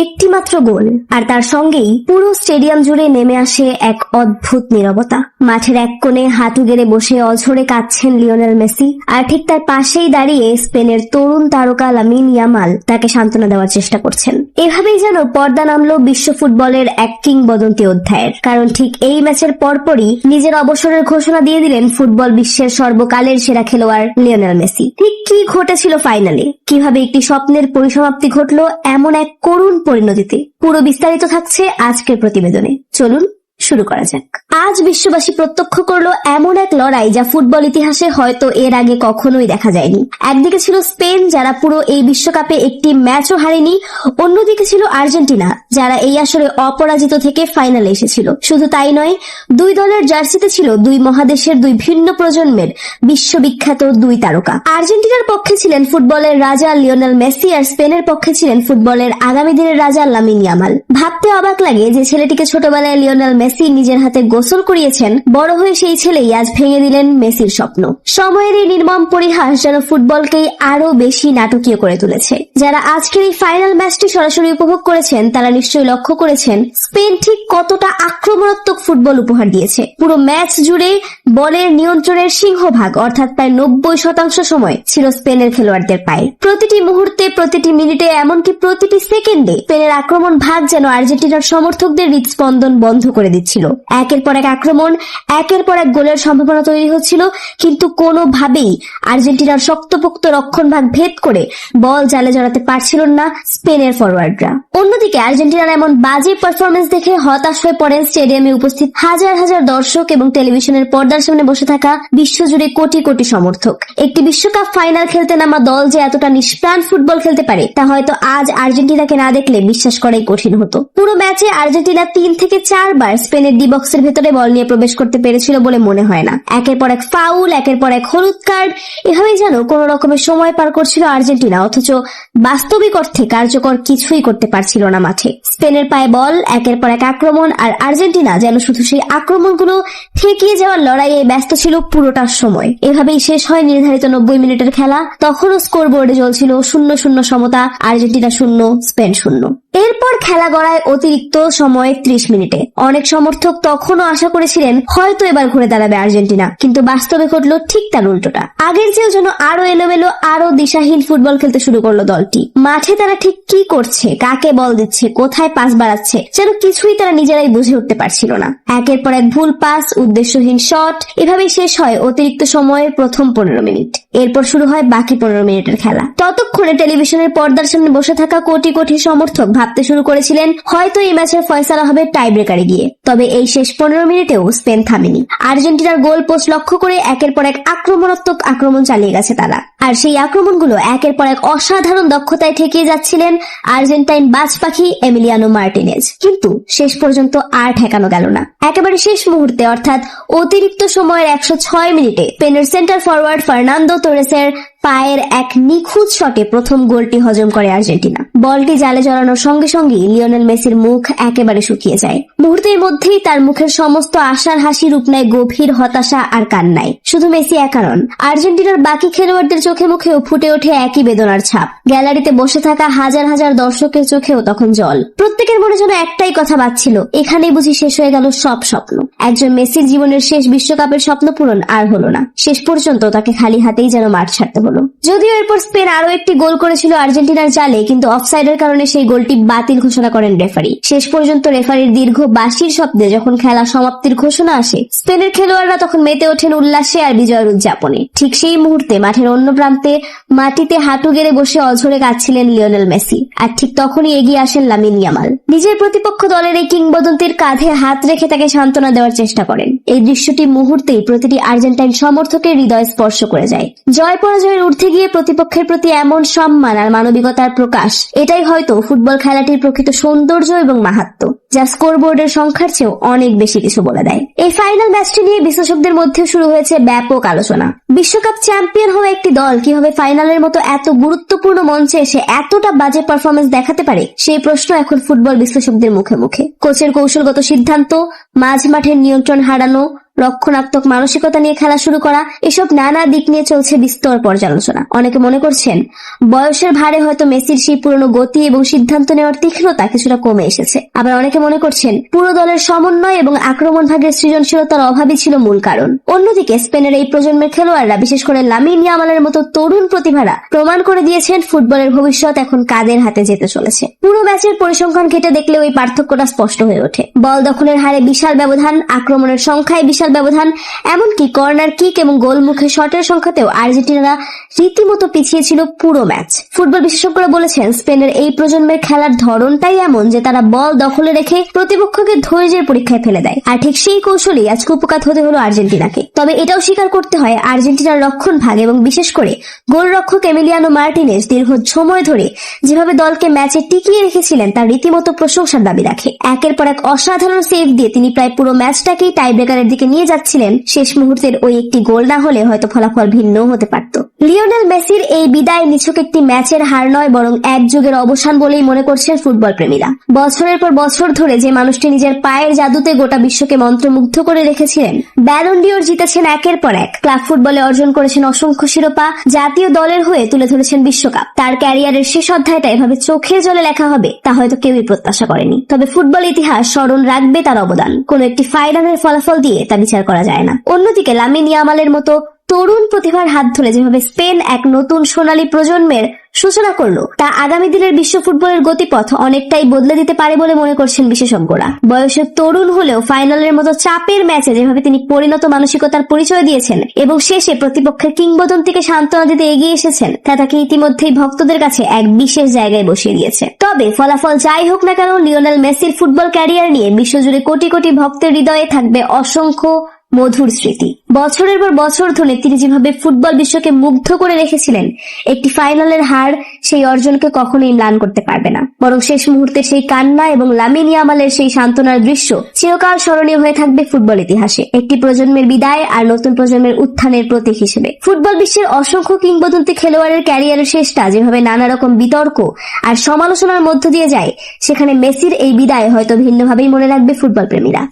একটি মাত্র গোল, আর তার সঙ্গেই পুরো স্টেডিয়াম জুড়ে নেমে আসে এক অদ্ভুত নীরবতা। মাঠের এক কোণে হাঁটু গেড়ে বসে অঝরে কাঁদছেন লিওনেল মেসি, আর ঠিক তার পাশেই দাঁড়িয়ে স্পেনের তরুণ তারকা লামিন ইয়ামাল তাকে সান্ত্বনা দেওয়ার চেষ্টা করছেন। এভাবেই যেন পর্দা নামলো বিশ্ব ফুটবলের এক কিংবদন্তি অধ্যায়ের। কারণ ঠিক এই ম্যাচের পরপরই নিজের অবসরের ঘোষণা দিয়ে দিলেন ফুটবল বিশ্বের সর্বকালের সেরা খেলোয়াড় লিওনেল মেসি। ঠিক কি ঘটেছিল ফাইনালে, কিভাবে একটি স্বপ্নের পরিসমাপ্তি ঘটলো এমন এক করুণ পরিণতিতে, পুরো বিস্তারিত থাকছে আজকের প্রতিবেদনে। চলুন শুরু করা যাক। আজ বিশ্ববাসী প্রত্যক্ষ করলো এমন এক লড়াই যা ফুটবল ইতিহাসে হয়তো এর আগে কখনোই দেখা যায়নি। একদিকে ছিল স্পেন, যারা পুরো এই বিশ্বকাপে একটি ম্যাচও হারেনি। অন্যদিকে ছিল আর্জেন্টিনা, যারা এই আসরে অপরাজিত থেকে ফাইনালে এসেছিল। শুধু তাই নয়, দুই দলের জার্সিতে ছিল দুই মহাদেশের দুই ভিন্ন প্রজন্মের বিশ্ববিখ্যাত দুই তারকা। আর্জেন্টিনার পক্ষে ছিলেন ফুটবলের রাজা লিওনেল মেসি, আর স্পেনের পক্ষে ছিলেন ফুটবলের আগামী দিনের রাজা লামিন ইয়ামাল। ভাবতে অবাক লাগে যে ছেলেটিকে ছোটবেলায় লিওনেল মেসি নিজের হাতে গোসল করিয়েছেন, বড় হয়ে সেই ছেলেই আজ ভেঙে দিলেন মেসির স্বপ্ন। সময়ের এই নির্মম পরিহাস যেন ফুটবলকেই আরো বেশি নাটকীয় করে তুলেছে। যারা আজকের এই ফাইনাল ম্যাচটি সরাসরি উপভোগ করেছেন তারা নিশ্চয়ই লক্ষ্য করেছেন স্পেন ঠিক কতটা আক্রমণাত্মক ফুটবল উপহার দিয়েছে। পুরো ম্যাচ জুড়ে বলের নিয়ন্ত্রণের সিংহভাগ অর্থাৎ প্রায় 90% সময় ছিল স্পেনের খেলোয়াড়দের পায়ে। প্রতিটি মুহূর্তে, প্রতিটি মিনিটে, এমনকি প্রতিটি সেকেন্ডে স্পেনের আক্রমণ ভাগ যেন আর্জেন্টিনার সমর্থকদের হৃদস্পন্দন বন্ধ করে দিচ্ছিল। একের পর এক আক্রমণ, একের পর এক গোলের সম্ভাবনা তৈরি হচ্ছিল, কিন্তু কোনোভাবেই আর্জেন্টিনার শক্তপোক্ত রক্ষণ ভাগ ভেদ করে বল জালে জড়াতে পারছিল না স্পেনের ফরওয়ার্ডরা। অন্যদিকে আর্জেন্টিনার এমন বাজে পারফরমেন্স দেখে হতাশ হয়ে পড়েন স্টেডিয়ামে উপস্থিত হাজার হাজার দর্শক এবং টেলিভিশনের পর্দার সামনে বসে থাকা বিশ্বজুড়ে কোটি কোটি সমর্থক। একটি বিশ্বকাপ ফাইনাল খেলতে নামা দল যে এতটা নিষ্প্রাণ ফুটবল খেলতে পারে তা হয়তো আজ আর্জেন্টিনাকে না দেখলে বিশ্বাস করাই কঠিন হতো। পুরো ম্যাচে আর্জেন্টিনা 3 থেকে 4 বার স্পেনের ডি বক্সের ভেতরে বল নিয়ে প্রবেশ করতে পেরেছিল বলে মনে হয় না। একের পর এক ফাউল, একের পর এক হলুদ কার্ড, এভাবেই যেন কোন রকমের সময় পার করছিল আর্জেন্টিনা, অথচ বাস্তবিক অর্থে কার্যকর কিছুই করতে পারছিল না মাঠে। স্পেনের পায়ে বল, একের পর এক আক্রমণ, আর আর্জেন্টিনা যেন শুধু সেই আক্রমণগুলো ঠেকিয়ে যাওয়ার লড়াইয়ে ব্যস্ত ছিল পুরোটা সময়। এভাবেই শেষ হয় নির্ধারিত 90 মিনিটের খেলা। তখনও স্কোর বোর্ডে চলছিল 0-0 সমতা, আর্জেন্টিনা 0 স্পেন 0। এরপর খেলা গড়ায় অতিরিক্ত সময়ে 30 মিনিটে। অনেক সমর্থক তখনও আশা করেছিলেন হয়তো এবার ঘুরে দাঁড়াবে আর্জেন্টিনা, কিন্তু বাস্তবে ঘটলো ঠিক তার উল্টোটা। আগের চেয়েও যেন আরো এলোমেলো, আরো দিশাহীন ফুটবল খেলতে শুরু করলো দলটি। মাঠে তারা ঠিক কি করছে, কাকে বল দিচ্ছে, কোথায় পাস বাড়াচ্ছে, যেন কিছুই তারা নিজেরাই বুঝে উঠতে পারছিল না। একের পর এক ভুল পাস, উদ্দেশ্যহীন শট, এভাবেই শেষ হয় অতিরিক্ত সময়ের প্রথম 15 মিনিট। এরপর শুরু হয় বাকি 15 মিনিটের খেলা। ততক্ষণে টেলিভিশনের পর্দার সামনে বসে থাকা কোটি কোটি সমর্থক ভাবতে শুরু করেছিলেন হয়তো এই ম্যাচের ফয়সালা হবে টাই ব্রেকারে গিয়ে। তবে এই শেষ 15 মিনিটেও স্পেন থামেনি। আর্জেন্টিনার গোল পোস্ট লক্ষ্য করে একের পর এক আক্রমণাত্মক আক্রমণ চালিয়ে গেছে তারা, আর সেই আক্রমণগুলো একের পর এক অসাধারণ দক্ষতায় ঠেকিয়ে যাচ্ছিলেন আর্জেন্টাইন বাজ পাখি এমিলিয়ানো মার্টিনেজ। কিন্তু শেষ পর্যন্ত আর ঠেকানো গেল না। একেবারে শেষ মুহূর্তে অর্থাৎ অতিরিক্ত সময়ের 106 মিনিটে স্পেনের সেন্টার ফরওয়ার্ড ফার্নান্দো তোরেসের পায়ের এক নিখুঁত শটে প্রথম গোলটি হজম করে আর্জেন্টিনা। বলটি জালে জড়ানোর সঙ্গে সঙ্গে লিওনেল মেসির মুখ একেবারে শুকিয়ে যায়। মুহূর্তের মধ্যেই তার মুখের সমস্ত আশার হাসি রূপ নেয় গভীর হতাশা আর কান্নায়। শুধু মেসি একা নন, আর্জেন্টিনার বাকি খেলোয়াড়দের চোখে মুখেও ফুটে ওঠে একই বেদনার ছাপ। গ্যালারিতে বসে থাকা হাজার হাজার দর্শকের চোখেও তখন জল। প্রত্যেকের মনে যেন একটাই কথা বাজছিল, এখানেই বুঝি শেষ হয়ে গেল সব স্বপ্ন। একজন মেসির জীবনের শেষ বিশ্বকাপের স্বপ্ন পূরণ আর হলো না। শেষ পর্যন্ত তাকে খালি হাতেই যেন মাঠ ছাড়তে হলো। যদিও এরপর স্পেন আরো একটি গোল করেছিল আর্জেন্টিনার জালে, কিন্তু অফসাইডের কারণে সেই গোলটি বাতিল ঘোষণা করেন রেফারি। শেষ পর্যন্ত রেফারির দীর্ঘ বাঁশির শব্দে যখন খেলা সমাপ্তির ঘোষণা আসে, স্পেনের খেলোয়াড়রা তখন মেতে ওঠেন উল্লাসে আর বিজয়ের উদযাপনে। ঠিক সেই মুহূর্তে মাঠের অন্য প্রান্তে মাটিতে হাঁটু গেড়ে বসে অঝরে কাঁদছিলেন লিওনেল মেসি, আর ঠিক তখনই এগিয়ে আসেন লামিন ইয়ামাল। নিজের প্রতিপক্ষ দলের এই কিংবদন্তির কাঁধে হাত রেখে তাকে সান্ত্বনা দেওয়ার চেষ্টা করেন। এই দৃশ্যটি মুহূর্তেই প্রতিটি আর্জেন্টাইন সমর্থকের হৃদয় স্পর্শ করে যায়। জয় পরাজয়ের ঊর্ধ্বে গিয়ে প্রতিপক্ষের প্রতি এমন সম্মান আর মানবিকতার প্রকাশ, এটাই হয়তো ফুটবল খেলাটির প্রকৃত সৌন্দর্য এবং মাহাত্ম্য, যা স্কোরবোর্ডের সংখ্যার চেয়েও অনেক বেশি কিছু বলে দেয়। এই ফাইনাল ম্যাচটি নিয়ে বিশ্লেষকদের মধ্যে শুরু হয়েছে ব্যাপক আলোচনা। বিশ্বকাপ চ্যাম্পিয়ন হওয়া একটি দল কিভাবে ফাইনালের মতো এত গুরুত্বপূর্ণ মঞ্চে এসে এতটা বাজে পারফরমেন্স দেখাতে পারে, সেই প্রশ্ন এখন ফুটবল বিশ্লেষকদের মুখে মুখে। কোচের কৌশলগত সিদ্ধান্ত, মাঝ মাঠের নিয়ন্ত্রণ হারানো, রক্ষণাত্মক মানসিকতা নিয়ে খেলা শুরু করা, এসব নানা দিক নিয়ে চলছে বিস্তর পর্যালোচনা। অনেকে মনে করছেন বয়সের ভারে হয়তো মেসির সেই পুরনো গতি এবং সিদ্ধান্ত নেওয়ার তীক্ষ্ণতা কিছুটা কমে এসেছে। আবার অনেকে মনে করছেন পুরো দলের সমন্বয় এবং আক্রমণ ভাগের সৃজনশীলতার অভাবই ছিল মূল কারণ। অন্যদিকে স্পেনের এই প্রজন্মের খেলোয়াড়রা, বিশেষ করে লামিন ইয়ামালের মতো তরুণ প্রতিভারা প্রমাণ করে দিয়েছেন ফুটবলের ভবিষ্যৎ এখন কাদের হাতে যেতে চলেছে। পুরো ম্যাচের পরিসংখ্যান ঘেটে দেখলেও এই পার্থক্যটা স্পষ্ট হয়ে ওঠে। বল দখলের হারে বিশাল ব্যবধান, আক্রমণের সংখ্যায় বিশাল ব্যবধান, এমনকি কর্নার কিক এবং গোলমুখে শটের সংখ্যাতেও আর্জেন্টিনারা রীতিমতো পিছিয়ে ছিল পুরো ম্যাচ। ফুটবল বিশেষজ্ঞরা বলেছেন স্পেনের এই প্রজন্মের খেলার ধরনটাই এমন যে তারা বল দখলে রেখে প্রতিপক্ষকে ধৈর্যের পরীক্ষায় ফেলে দেয়। আর ঠিক সেই কৌশলেই আজ কুপকাত হতে হলো আর্জেন্টিনাকে। তবে এটাও স্বীকার করতে হয় আর্জেন্টিনার রক্ষণ ভাগ এবং বিশেষ করে গোলরক্ষক এমিলিয়ানো মার্টিনেজ দীর্ঘ সময় ধরে যেভাবে দলকে ম্যাচে টিকিয়ে রেখেছিলেন তা রীতিমতো প্রশংসার দাবি রাখে। একের পর এক অসাধারণ সেভ দিয়ে তিনি প্রায় পুরো ম্যাচটাকেই টাই ব্রেকারের দিকে নিয়ে যাচ্ছিলেন। শেষ মুহূর্তের ওই একটি গোল না হলে হয়তো ফলাফল ভিন্ন হতে পারত। লিওনেল মেসির এই বিদায় নিছক একটি ম্যাচের হার নয়, বরং এক যুগের অবসান বলেই মনে করছেন ফুটবল প্রেমীরা। বছরের পর বছর ধরে যে মানুষটি নিজের পায়ের জাদুতে গোটা বিশ্বকে মন্ত্রমুগ্ধ করে রেখেছিলেন, ব্যালন ডিওর জিতেছেন একের পর এক, ক্লাব ফুটবলে অর্জন করেছেন অসংখ্য শিরোপা, জাতীয় দলের হয়ে তুলে ধরেছেন বিশ্বকাপ, তার ক্যারিয়ারের শেষ অধ্যায়টা এভাবে চোখের জলে লেখা হবে তা হয়তো কেউই প্রত্যাশা করেনি। তবে ফুটবল ইতিহাস স্মরণ রাখবে তার অবদান। কোন একটি ফাইনালের ফলাফল দিয়ে তা বিচার করা যায় না। অন্যদিকে লামিন ইয়ামালের মতো তরুণ প্রতিভার হাত ধরে যেভাবে স্পেন এক নতুন সোনালী প্রজন্মের সূচনা করলো, তা আগামী দিনের বিশ্ব ফুটবলের গতিপথ অনেকটাই বদলে দিতে পারে বলে মনে করছেন বিশেষজ্ঞরা। বয়সে তরুণ হলেও ফাইনালের মতো চাপের ম্যাচে যেভাবে তিনি পরিণত মানসিকতার পরিচয় দিয়েছেন এবং শেষে প্রতিপক্ষের কিংবদন্তিকে সান্ত্বনা দিতে এগিয়ে এসেছেন, তা তাকে ইতিমধ্যেই ভক্তদের কাছে এক বিশেষ জায়গায় বসিয়ে দিয়েছে। তবে ফলাফল যাই হোক না কেন, লিওনেল মেসির ফুটবল ক্যারিয়ার নিয়ে বিশ্বজুড়ে কোটি কোটি ভক্তের হৃদয়ে থাকবে অসংখ্য মধুর স্মৃতি। বছরের পর বছর ধরে তিনি যেভাবে ফুটবল বিশ্বকে মুগ্ধ করে রেখেছিলেন, একটি ফাইনালের হার সেই অর্জনকে কখনোই ম্লান করতে পারবে না। বরং শেষ মুহূর্তে সেই কান্না এবং লামিন ইয়ামালের সেই সান্ত্বনার দৃশ্য চিরকাল স্মরণীয় হয়ে থাকবে ফুটবল ইতিহাসে, একটি প্রজন্মের বিদায় আর নতুন প্রজন্মের উত্থানের প্রতীক হিসেবে। ফুটবল বিশ্বের অসংখ্য কিংবদন্তি খেলোয়াড়ের ক্যারিয়ারের শেষটা যেভাবে নানা রকম বিতর্ক আর সমালোচনার মধ্য দিয়ে যায়, সেখানে মেসির এই বিদায় হয়তো ভিন্নভাবেই মনে রাখবে ফুটবল প্রেমীরা।